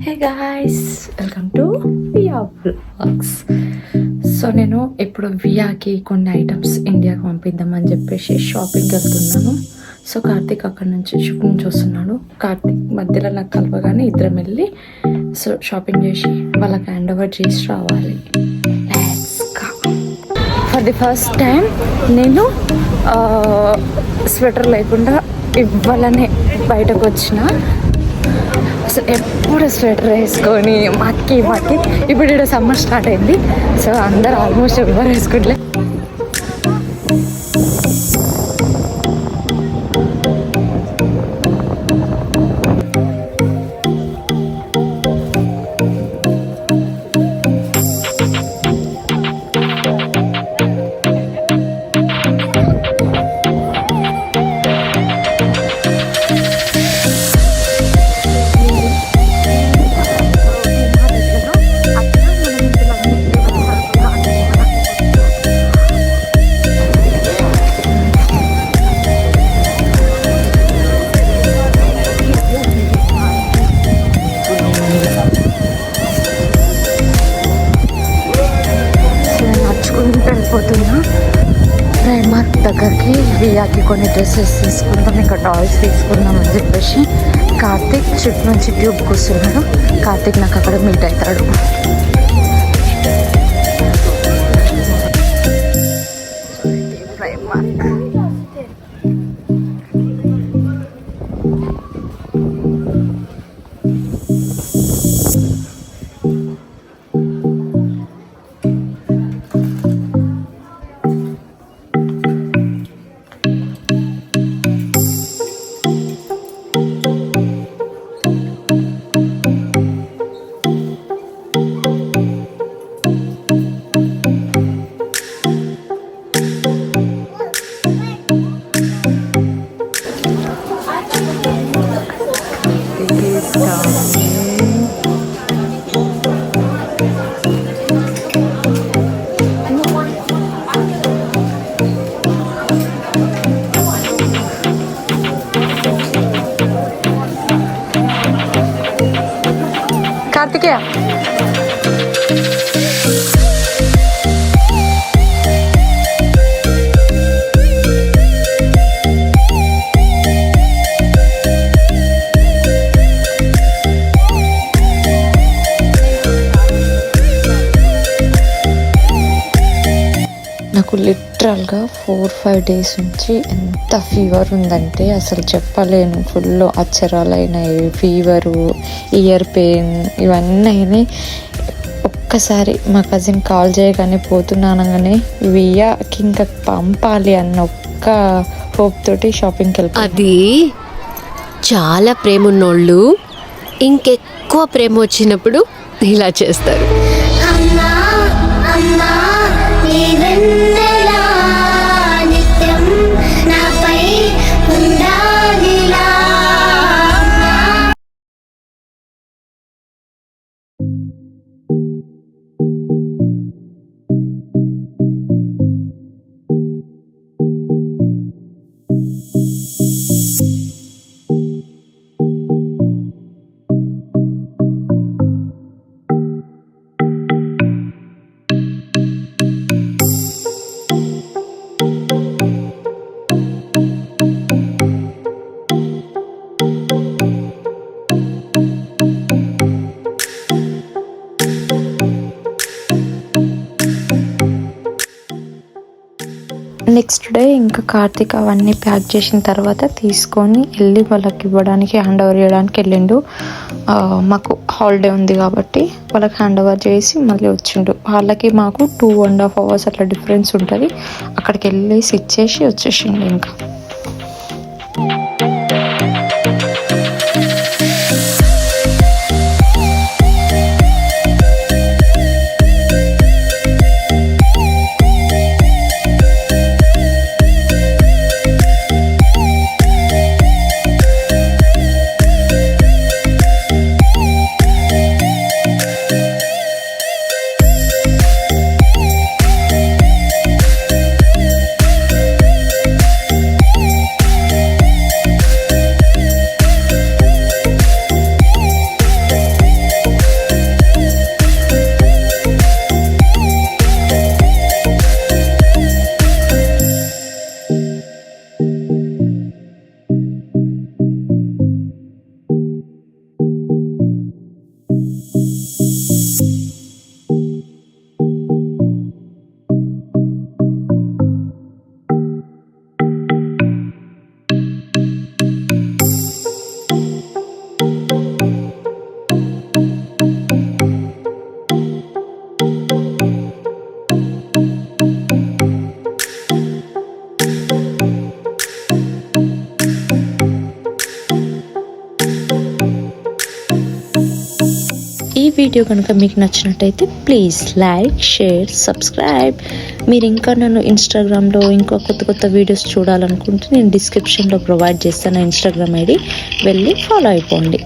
Hey guys, welcome to Viya vlogs. So నేను ఇప్పుడు వియాకి కొన్ని ఐటమ్స్ ఇండియాకి పంపిద్దామని చెప్పేసి షాపింగ్కి వెళ్తున్నాను. సో కార్తీక్ అక్కడ నుంచి షిప్పింగ్ చూస్తున్నాడు. కార్తీక్ మధ్యలో నాకు కలవగానే ఇద్దరం వెళ్ళి సో షాపింగ్ చేసి వాళ్ళకి హ్యాండ్ ఓవర్ చేసి రావాలి. ఫర్ ది ఫస్ట్ టైం నేను స్వెటర్ లేకుండా ఇవ్వాలని బయటకు వచ్చిన. అసలు ఎప్పుడు స్వెటర్ వేసుకొని మక్కి ఇప్పుడు ఇక్కడ సమ్మర్ స్టార్ట్ అయింది. సో అందరు ఆల్మోస్ట్ ఎవరు వేసుకుంటలే. వెళ్ళిపోతున్నా ప్రైమార్క్ దగ్గరికి. వియాకి కొన్ని డ్రెస్సెస్ తీసుకుందాం, ఇంకా టాయ్స్ తీసుకుందాం అని చెప్పేసి కార్తీక్ చుట్టూ నుంచి ట్యూబ్ కూర్చున్నాడు. కార్తీక్ నాకు అక్కడ మీట్ అవుతాడు. ప్రైమార్క్ కార్తికేయ నాకు లిటరల్గా 4-5 days నుంచి ఎంత ఫీవర్ ఉందంటే అసలు చెప్పలేను. ఫుల్ అచ్చరాలు అయినాయి, ఫీవరు, ఇయర్ పెయిన్ ఇవన్నీ అయినాయి. ఒక్కసారి మా కజిన్ కాల్ చేయగానే పోతున్నానగానే వియాకి ఇంకా పంపాలి అన్న ఒక్క హోప్ తోటి షాపింగ్కి వెళ్ళి. అది చాలా ప్రేమ ఉన్నోళ్ళు ఇంకెక్కువ ప్రేమ వచ్చినప్పుడు ఇలా చేస్తారు. నెక్స్ట్ డే ఇంకా కార్తీక్ అవన్నీ ప్యాక్ చేసిన తర్వాత తీసుకొని వెళ్ళి వాళ్ళకి ఇవ్వడానికి, హ్యాండ్ ఓవర్ చేయడానికి వెళ్ళిండు. మాకు హాలిడే ఉంది కాబట్టి వాళ్ళకి హ్యాండ్ ఓవర్ చేసి మళ్ళీ వచ్చిండు. వాళ్ళకి మాకు 2.5 hours అట్లా డిఫరెన్స్ ఉంటుంది. అక్కడికి వెళ్ళేసి ఇచ్చేసి వచ్చేసిండు. ఇంకా వీడియో కనుక మీకు నచ్చినట్టయితే ప్లీజ్ లైక్, షేర్, సబ్స్క్రైబ్. మీరు ఇంకా నన్ను ఇన్స్టాగ్రామ్లో ఇంకా కొత్త కొత్త వీడియోస్ చూడాలనుకుంటే నేను డిస్క్రిప్షన్లో ప్రొవైడ్ చేస్తాను ఇన్స్టాగ్రామ్ ఐడి, వెళ్ళి ఫాలో అయిపోండి.